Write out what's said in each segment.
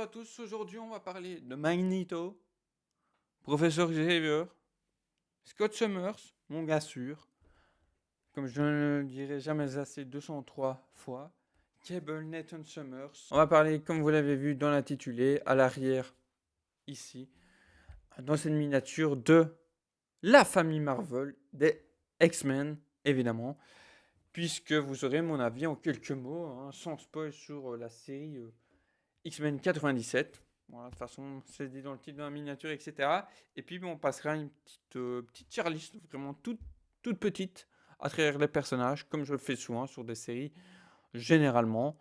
à tous, aujourd'hui on va parler de Magneto, Professeur Xavier, Scott Summers, mon gars sûr, comme je ne le dirai jamais assez 203 fois, Cable Nathan Summers. On va parler, comme vous l'avez vu dans l'intitulé, à l'arrière, ici, dans cette miniature de la famille Marvel, des X-Men, évidemment, puisque vous aurez mon avis en quelques mots, hein, sans spoil sur la série X-Men 97. Voilà, de toute façon, c'est dit dans le titre de la miniature, etc. Et puis, on passera à une petite tier list, vraiment toute petite, à travers les personnages, comme je le fais souvent sur des séries, généralement,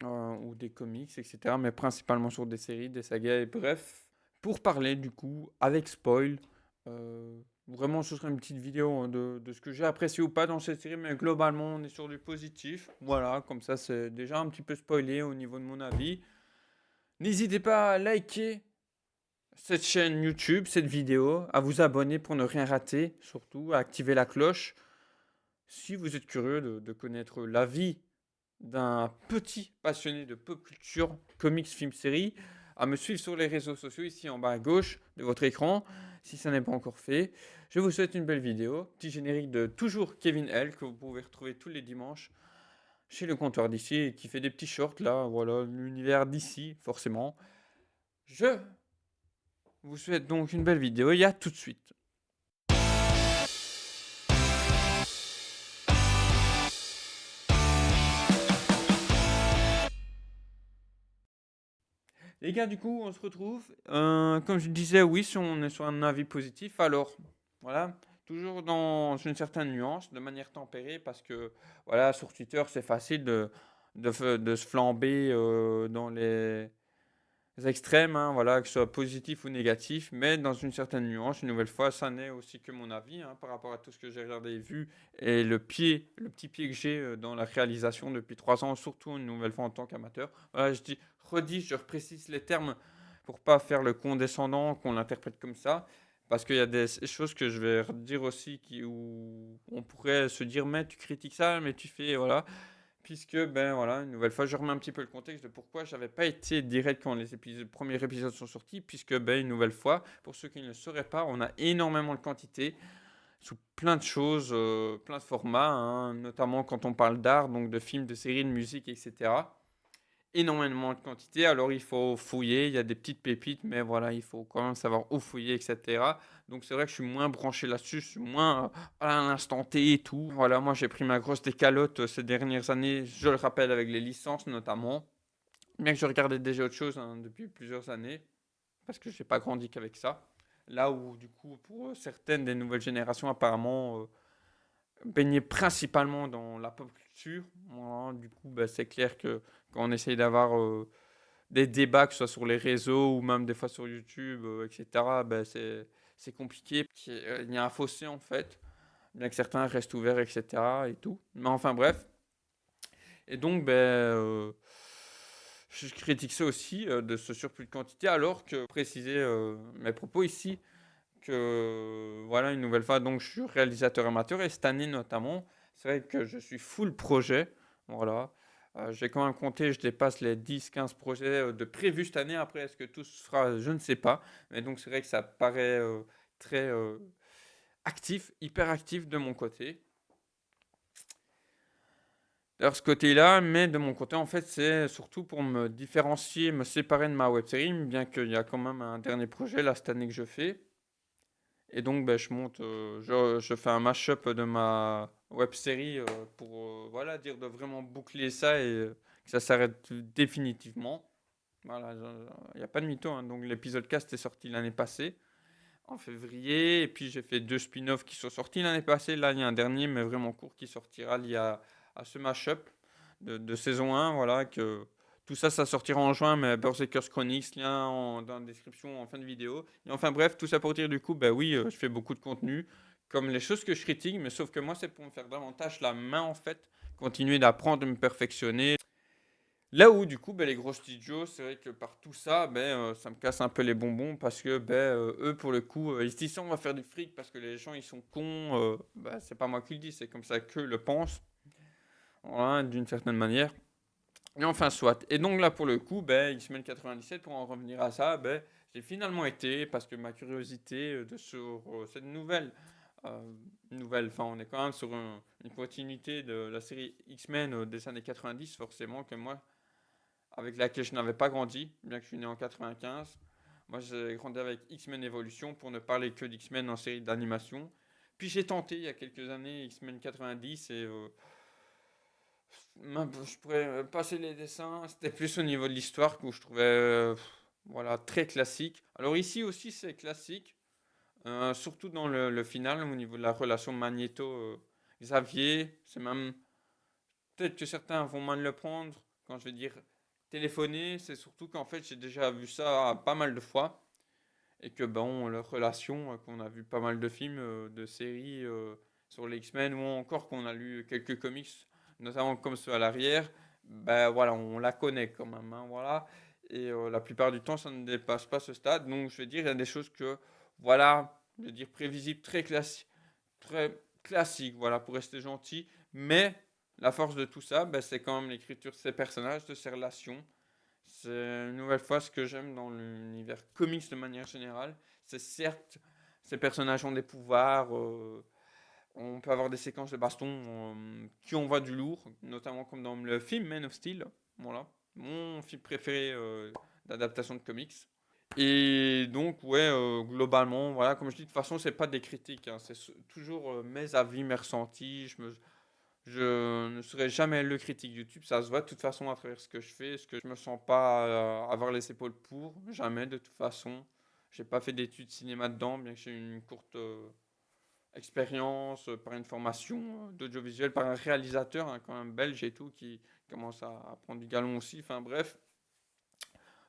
ou des comics, etc. Mais principalement sur des séries, des sagas, et bref, pour parler, du coup, avec spoil. Vraiment, ce sera une petite vidéo hein, de ce que j'ai apprécié ou pas dans cette série, mais globalement, on est sur du positif. Voilà, comme ça, c'est déjà un petit peu spoilé au niveau de mon avis. N'hésitez pas à liker cette chaîne YouTube, cette vidéo, à vous abonner pour ne rien rater, surtout à activer la cloche. Si vous êtes curieux de connaître la vie d'un petit passionné de pop culture, comics, films, séries, à me suivre sur les réseaux sociaux ici en bas à gauche de votre écran, si ça n'est pas encore fait. Je vous souhaite une belle vidéo, petit générique de toujours Kevin L que vous pouvez retrouver tous les dimanches chez le comptoir d'ici qui fait des petits shorts là, voilà, l'univers d'ici forcément. Je vous souhaite donc une belle vidéo et à tout de suite. Les gars, du coup, on se retrouve. Comme je disais, oui, si on est sur un avis positif, alors voilà, toujours dans une certaine nuance, de manière tempérée, parce que voilà, sur Twitter, c'est facile de se flamber dans les extrêmes, hein, voilà, que ce soit positif ou négatif, mais dans une certaine nuance. Une nouvelle fois, ça n'est aussi que mon avis hein, par rapport à tout ce que j'ai regardé et vu, et le petit pied que j'ai dans la réalisation depuis 3 ans, surtout une nouvelle fois en tant qu'amateur. Voilà, je reprécise les termes pour pas faire le condescendant, qu'on l'interprète comme ça. Parce qu'il y a des choses que je vais dire aussi où on pourrait se dire, mais tu critiques ça, mais tu fais, voilà. Puisque, ben voilà, une nouvelle fois, je remets un petit peu le contexte de pourquoi j'avais pas été direct quand premiers épisodes sont sortis, puisque, ben, une nouvelle fois, pour ceux qui ne le sauraient pas, on a énormément de quantité, sous plein de choses, plein de formats, hein, notamment quand on parle d'art, donc de films, de séries, de musique, etc. Énormément de quantité, alors il faut fouiller, il y a des petites pépites, mais voilà, il faut quand même savoir où fouiller, etc. Donc c'est vrai que je suis moins branché là-dessus, je suis moins à l'instant T et tout. Voilà, moi j'ai pris ma grosse décalote ces dernières années, je le rappelle avec les licences notamment, bien que je regardais déjà autre chose hein, depuis plusieurs années, parce que j'ai pas grandi qu'avec ça. Là où du coup pour certaines des nouvelles générations apparemment baigner principalement dans la pop culture. Voilà, du coup, bah, c'est clair que quand on essaye d'avoir des débats, que ce soit sur les réseaux ou même des fois sur YouTube, etc., bah, c'est compliqué. Il y a un fossé en fait, bien que certains restent ouverts, etc. et tout. Mais enfin bref. Et donc, je critique ça aussi de ce surplus de quantité, alors que préciser mes propos ici, que voilà une nouvelle fois donc je suis réalisateur amateur et cette année notamment c'est vrai que je suis full projet voilà. J'ai quand même compté, je dépasse les 10-15 projets de prévus cette année. Après est-ce que tout se fera, je ne sais pas, mais donc c'est vrai que ça paraît très actif, hyper actif de mon côté. Alors ce côté-là, mais de mon côté en fait c'est surtout pour me différencier, me séparer de ma web série, bien qu'il y a quand même un dernier projet là cette année que je fais. Et donc, ben, je fais un mash-up de ma web série pour voilà, dire de vraiment boucler ça et que ça s'arrête définitivement. Voilà, il n'y a pas de mytho, hein. Donc, l'épisode cast est sorti l'année passée, en février. Et puis, j'ai fait 2 spin-offs qui sont sortis l'année passée. Là, il y a un dernier, mais vraiment court, qui sortira lié à ce mash-up de saison 1. Voilà, que tout ça, ça sortira en juin, mais Berserkers Chronicles, lien dans la description en fin de vidéo. Et enfin bref, tout ça pour dire du coup, bah oui, je fais beaucoup de contenu, comme les choses que je critique, mais sauf que moi, c'est pour me faire davantage la main en fait, continuer d'apprendre, de me perfectionner. Là où du coup, les gros studios, c'est vrai que par tout ça, ça me casse un peu les bonbons parce que eux, pour le coup, ils se disent on va faire du fric parce que les gens ils sont cons. C'est pas moi qui le dis, c'est comme ça qu'eux le pensent, voilà, d'une certaine manière. Et enfin, soit. Et donc là, pour le coup, ben, X-Men 97, pour en revenir à ça, ben, j'ai finalement été, parce que ma curiosité sur cette euh, nouvelle, enfin, on est quand même sur une continuité de la série X-Men des années 90, forcément, que moi, avec laquelle je n'avais pas grandi, bien que je suis né en 95. Moi, j'ai grandi avec X-Men Evolution, pour ne parler que d'X-Men en série d'animation. Puis j'ai tenté, il y a quelques années, X-Men 90, et je pourrais passer les dessins. C'était plus au niveau de l'histoire que je trouvais voilà, très classique. Alors ici aussi, c'est classique, surtout dans le final, au niveau de la relation Magneto-Xavier. C'est même, peut-être que certains vont mal le prendre quand je vais dire téléphoner. C'est surtout qu'en fait, j'ai déjà vu ça pas mal de fois. Et que bon, leur relation, qu'on a vu pas mal de films, de séries sur les X-Men, ou encore qu'on a lu quelques comics, notamment comme ceux à l'arrière, ben voilà, on la connaît quand même, hein, voilà. Et la plupart du temps, ça ne dépasse pas ce stade. Donc je vais dire, il y a des choses que, voilà, je vais dire prévisibles, très classiques, voilà, pour rester gentil. Mais la force de tout ça, ben, c'est quand même l'écriture de ces personnages, de ces relations. C'est une nouvelle fois ce que j'aime dans l'univers comics de manière générale. C'est certes, ces personnages ont des pouvoirs, on peut avoir des séquences de baston qui envoient du lourd, notamment comme dans le film Man of Steel. Voilà, mon film préféré d'adaptation de comics. Et donc, ouais, globalement, voilà, comme je dis, de toute façon, c'est pas des critiques, hein, c'est toujours mes avis, mes ressentis. Je ne serai jamais le critique YouTube, ça se voit de toute façon à travers ce que je fais, ce que je me sens pas avoir les épaules pour, jamais de toute façon. J'ai pas fait d'études cinéma dedans, bien que j'ai eu une courte expérience par une formation d'audiovisuel par un réalisateur, hein, quand même belge et tout, qui commence à prendre du galon aussi. Enfin bref,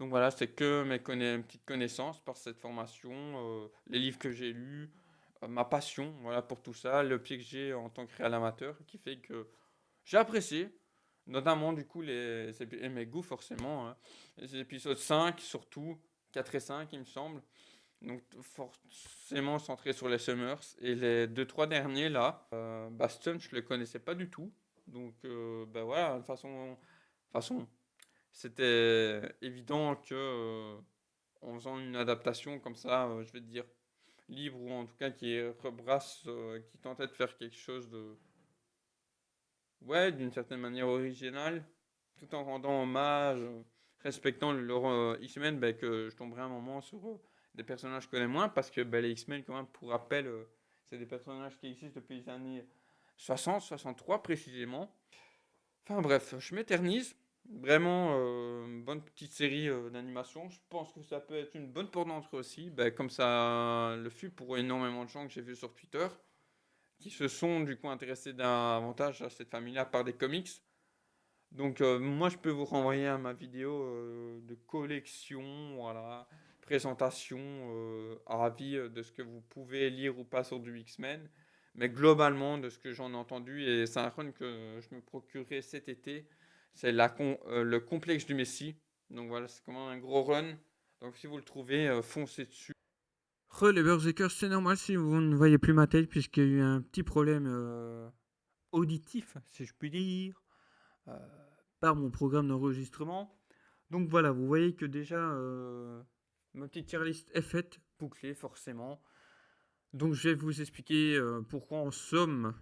donc voilà, c'est que mes petites connaissances par cette formation, les livres que j'ai lus, ma passion, voilà pour tout ça, le pied que j'ai en tant que réal amateur, qui fait que j'ai apprécié, notamment du coup et mes goûts forcément, hein. Les épisodes 5 surtout, 4 et 5 il me semble, donc forcément centré sur les Summers. Et les deux trois derniers là, Baston je le connaissais pas du tout, donc ben voilà, de toute façon c'était évident que en faisant une adaptation comme ça, je vais te dire libre ou en tout cas qui rebrasse, qui tentait de faire quelque chose de ouais, d'une certaine manière originale, tout en rendant hommage, respectant leur X-Men, ben, que je tomberai un moment sur des personnages que je connais moins, parce que ben, les X-Men, quand même, pour rappel, c'est des personnages qui existent depuis les années 60, 63 précisément. Enfin bref, je m'éternise. Vraiment, bonne petite série d'animation. Je pense que ça peut être une bonne porte d'entrée aussi, ben, comme ça le fut pour énormément de gens que j'ai vus sur Twitter, qui se sont du coup intéressés davantage à cette famille-là par des comics. Donc moi je peux vous renvoyer à ma vidéo de collection, voilà, présentation, avis de ce que vous pouvez lire ou pas sur du X-Men. Mais globalement, de ce que j'en ai entendu, et c'est un run que je me procurerai cet été, c'est le complexe du Messie. Donc voilà, c'est comme un gros run. Donc si vous le trouvez, foncez dessus. Les Berserkers, c'est normal si vous ne voyez plus ma tête, puisqu'il y a eu un petit problème auditif, si je puis dire. Euh, Par mon programme d'enregistrement. Donc voilà, vous voyez que déjà ma petite tier list est faite, bouclée forcément. Donc je vais vous expliquer pourquoi en somme,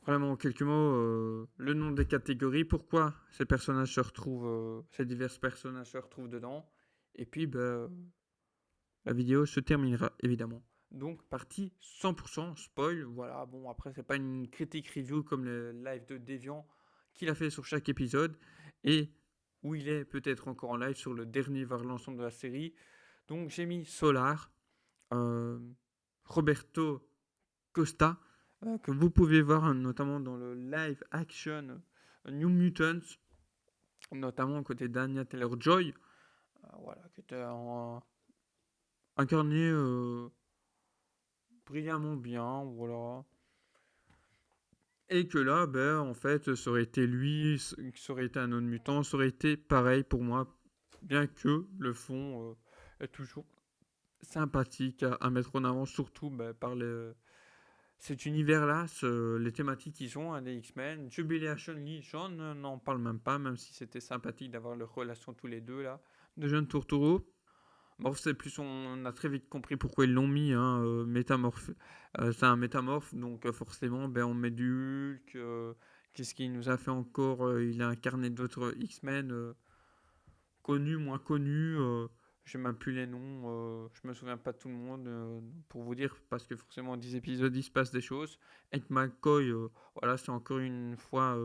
vraiment en quelques mots, le nom des catégories, pourquoi ces personnages se retrouvent, ces divers personnages se retrouvent dedans. Et puis la vidéo se terminera évidemment. Donc partie 100% spoil, voilà, bon après c'est pas une critique review comme le live de Deviant qu'il a fait sur chaque épisode, et où il est peut-être encore en live sur le dernier vers l'ensemble de la série. Donc j'ai mis Solar, euh, Roberto Costa, que vous pouvez voir notamment dans le live action New Mutants, notamment côté d'Anya Taylor-Joy, voilà, qui était incarné brillamment bien, voilà. Et que là, ben, en fait, ça aurait été lui, ça aurait été un autre mutant, ça aurait été pareil pour moi, bien que le fond est toujours sympathique à mettre en avant, surtout ben, par cet univers-là, les thématiques qu'ils ont, hein, les X-Men. Jubilation Legion, n'en parle même pas, même si c'était sympathique d'avoir leur relation tous les deux, là, de jeunes tourtereaux. Bon, c'est plus, on a très vite compris pourquoi ils l'ont mis, hein, métamorphe. C'est un métamorphe, donc forcément, ben, on met du Hulk. Qu'est-ce qu'il nous a fait encore? Il a incarné d'autres X-Men, connus, moins connus. Je même plus les noms. Je me souviens pas de tout le monde, pour vous dire, parce que forcément, en 10 épisodes, il se passe des choses. Hank McCoy, voilà, c'est encore une fois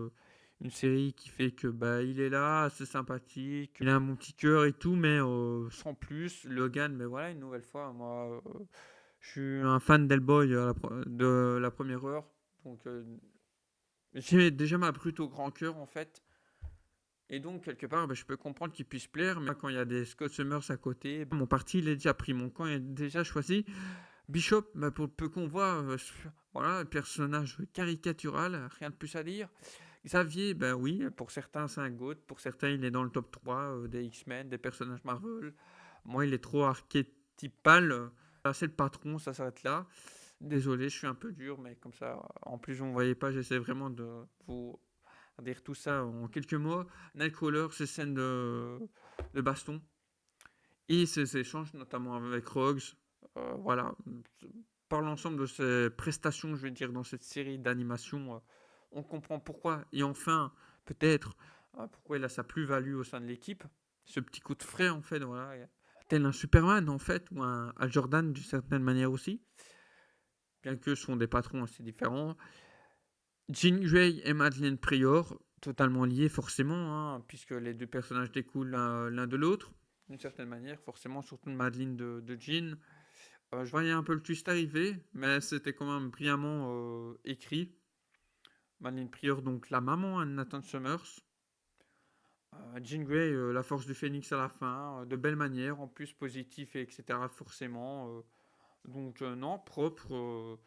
une série qui fait que bah, il est là, c'est sympathique, il a un bon petit cœur et tout, mais sans plus. Logan, mais voilà, une nouvelle fois, moi, je suis un fan d'Hellboy de la première heure, donc j'ai déjà ma plutôt grand cœur en fait. Et donc, quelque part, bah, je peux comprendre qu'il puisse plaire, mais quand il y a des Scott Summers à côté, mon parti il est déjà pris, mon camp est déjà choisi. Bishop, bah, pour le peu qu'on voit, voilà, un personnage caricatural, rien de plus à dire. Xavier, ben oui, pour certains c'est un GOAT, pour certains il est dans le top 3 des X-Men, des personnages Marvel. Moi il est trop archétypal, c'est le patron, ça s'arrête là. Désolé, je suis un peu dur, mais comme ça, en plus vous ne voyez pas, j'essaie vraiment de vous dire tout ça en quelques mots. Nightcrawler, ces scènes de baston et ces échanges, notamment avec Rogues, voilà, par l'ensemble de ses prestations, je vais dire, dans cette série d'animation, on comprend pourquoi. Et enfin, peut-être, pourquoi il a sa plus-value au sein de l'équipe. Ce petit coup de frais, en fait, voilà. Tel un Superman, en fait, ou un Al Jordan, d'une certaine manière aussi. Bien que ce sont des patrons assez différents. Jean Grey et Madeleine Prior, totalement liés forcément, hein, puisque les deux personnages découlent l'un de l'autre, d'une certaine manière, forcément, surtout de Madeleine de Jean. Je voyais un peu le twist arriver, mais c'était quand même brillamment écrit. Madeleine Prior, donc la maman de Nathan Summers. Jean Grey, la force du phénix à la fin, de belle manière, en plus positif, et etc. forcément. Donc non, propre.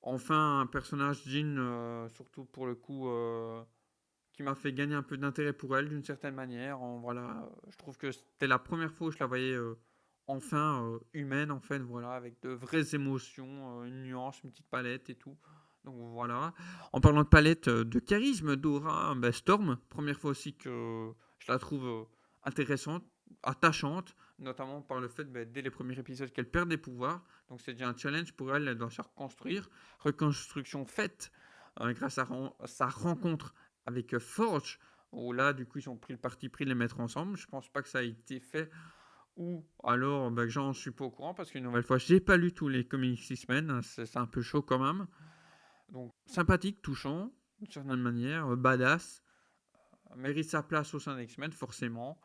Enfin, un personnage Jean, surtout pour le coup, qui m'a fait gagner un peu d'intérêt pour elle d'une certaine manière. Voilà, je trouve que c'était la première fois où je la voyais enfin humaine en fait, voilà, avec de vraies émotions, une nuance, une petite palette et tout. Donc voilà. En parlant de palette, de charisme, d'aura, ben, Storm, première fois aussi que je la trouve intéressante, attachante, notamment par le fait, ben, dès les premiers épisodes, qu'elle perd des pouvoirs. Donc c'est déjà un challenge pour elle, elle doit se reconstruire. Reconstruction faite grâce à sa rencontre avec Forge, où là, du coup, ils ont pris le parti pris de les mettre ensemble. Je pense pas que ça a été fait, ou alors ben, j'en suis pas au courant, parce qu'une nouvelle fois, j'ai pas lu tous les comics X-Men, c'est un peu chaud quand même. Donc, sympathique, touchant, d'une certaine manière, badass, mérite sa place au sein des X-Men, forcément.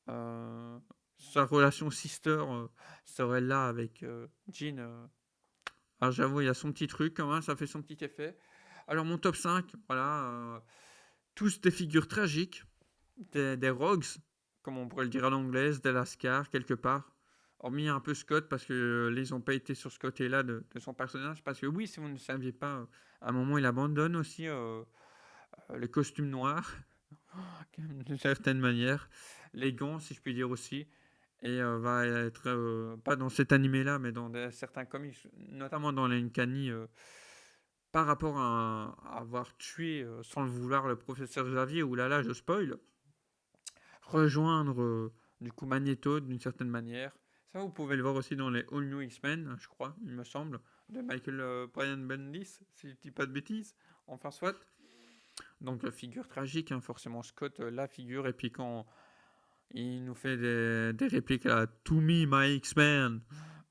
Sa relation sister serait là avec Jean. Alors, j'avoue, il y a son petit truc, quand même, ça fait son petit effet. Alors, mon top 5, voilà, tous des figures tragiques, des Rogues, comme on pourrait le dire à l'anglaise, des Lascar, quelque part. Hormis un peu Scott, parce que ils n'ont pas été sur ce côté-là de son personnage. Parce que oui, si vous ne saviez pas, à un moment, il abandonne aussi le costume noir, d'une certaine manière. Les gants, si je puis dire aussi. Et va être, pas dans cet animé-là, mais dans certains comics, notamment dans l'Uncanny, par rapport à avoir tué, sans le vouloir, le professeur Xavier, ou là, je spoil, rejoindre du coup Magneto d'une certaine manière. Ça, vous pouvez le voir aussi dans les All New X-Men, je crois, il me semble, de Michael Brian Bendis, si je dis pas de bêtises. Enfin, soit. Donc, figure tragique, hein, forcément, Scott, la figure. Et puis, quand il nous fait des répliques à To Me, My X-Men,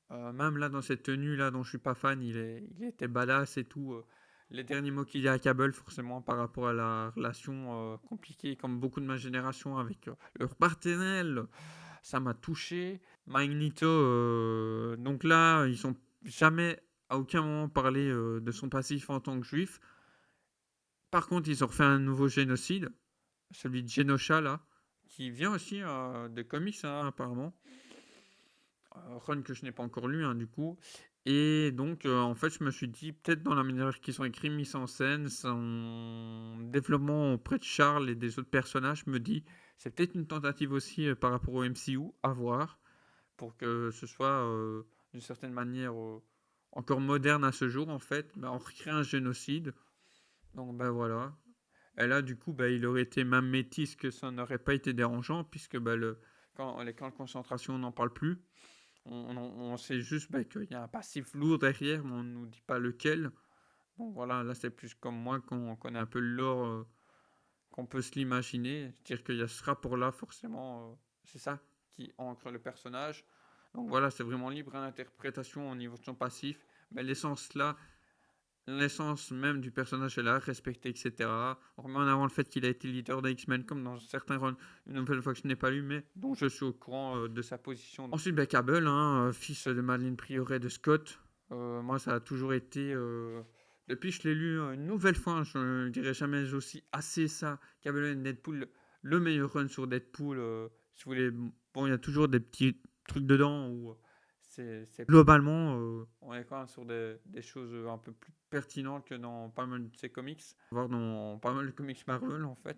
même là, dans cette tenue-là, dont je suis pas fan, il était badass et tout. Les derniers mots qu'il y a à Cable, forcément, par rapport à la relation compliquée, comme beaucoup de ma génération, avec leur partenaire, ça m'a touché. Magneto, donc là, ils ont jamais, à aucun moment, parlé de son passif en tant que juif. Par contre, ils ont refait un nouveau génocide, celui de Genosha, là, qui vient aussi des comics, hein, apparemment. Run que je n'ai pas encore lu, hein, du coup. Et donc, en fait, je me suis dit, peut-être dans la manière qu'ils sont écrits, mis en scène, son développement auprès de Charles et des autres personnages, me dit, c'est peut-être une tentative aussi par rapport au MCU, à voir, pour que ce soit d'une certaine manière encore moderne à ce jour, en fait, on recrée un génocide. Donc, voilà. Et là, du coup, il aurait été même métis que ça n'aurait pas été dérangeant, puisque quand les camps de concentration, on n'en parle plus. On sait juste qu'il y a un passif lourd derrière, mais on ne nous dit pas lequel. Donc voilà, là, c'est plus comme moi qu'on connaît un peu le lore, qu'on peut se l'imaginer. C'est-à-dire qu'il y a ce rapport-là, forcément, c'est ça qui ancre le personnage. Donc voilà, c'est vraiment libre à l'interprétation au niveau de son passif. Mais l'essence même du personnage est là, respectée, etc. On remet en avant le fait qu'il a été leader des X-Men, comme dans certains runs, une nouvelle fois que je n'ai pas lu, mais dont je suis au courant de sa position. Ensuite, Cable, fils de Madeleine Prioret de Scott. Moi, ça a toujours été... depuis que je l'ai lu une nouvelle fois, je ne dirais jamais aussi assez ça. Cable et Deadpool, le meilleur run sur Deadpool. Si vous voulez, bon, il y a toujours des petits trucs dedans où c'est globalement, on est quand même sur des choses un peu plus pertinentes que dans pas mal de ces comics, voire dans pas mal de comics Marvel en fait.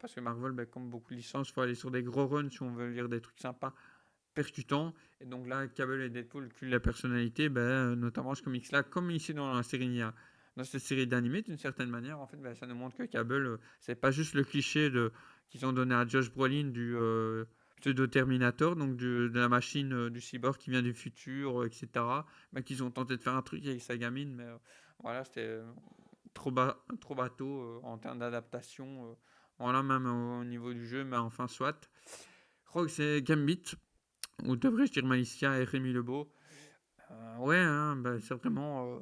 Parce que Marvel, comme beaucoup de licences, il faut aller sur des gros runs si on veut lire des trucs sympas, percutants. Et donc là, Cable et Deadpool culent la personnalité, notamment ce comics-là, comme ici dans la série, dans cette série d'animés, d'une certaine manière, en fait, ça nous montre que Cable, c'est pas juste le cliché qu'ils ont donné à Josh Brolin du pseudo-Terminator, donc de la machine du cyborg qui vient du futur, etc. Qu'ils ont tenté de faire un truc avec sa gamine, mais voilà, c'était trop bateau en termes d'adaptation. Voilà, même au niveau du jeu, mais enfin, soit. Rogue, c'est Gambit, ou devrais-je dire Malicia et Rémi Lebeau. Ouais, c'est vraiment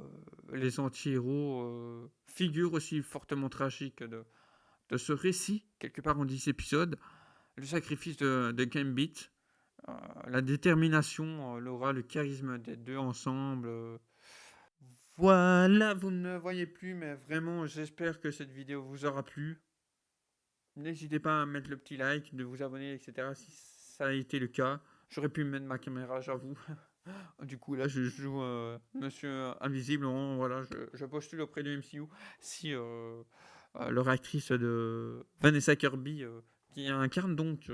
les anti-héros, figure aussi fortement tragique de ce récit, quelque part en 10 épisodes. Le sacrifice de Gambit, la détermination, l'aura, le charisme des deux ensemble. Voilà, vous ne voyez plus, mais vraiment, j'espère que cette vidéo vous aura plu. N'hésitez pas à mettre le petit like, de vous abonner, etc. si ça a été le cas. J'aurais pu mettre ma caméra, j'avoue. Du coup, là, je joue Monsieur Invisible. Voilà, je postule auprès du MCU si leur actrice de Vanessa Kirby, qui incarne donc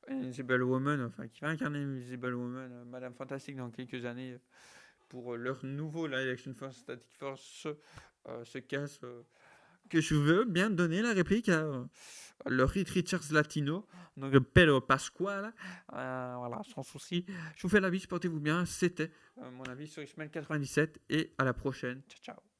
Invisible Woman, enfin qui va incarner Invisible Woman, Madame Fantastique dans quelques années, pour leur nouveau live action Fantastic Force, se casse. Que je veux bien donner la réplique à le Reed Richards latino, donc Pedro Pascual. Voilà, sans souci. Je vous fais la bise, portez-vous bien. C'était mon avis sur X-Men 97 et à la prochaine. Ciao, ciao.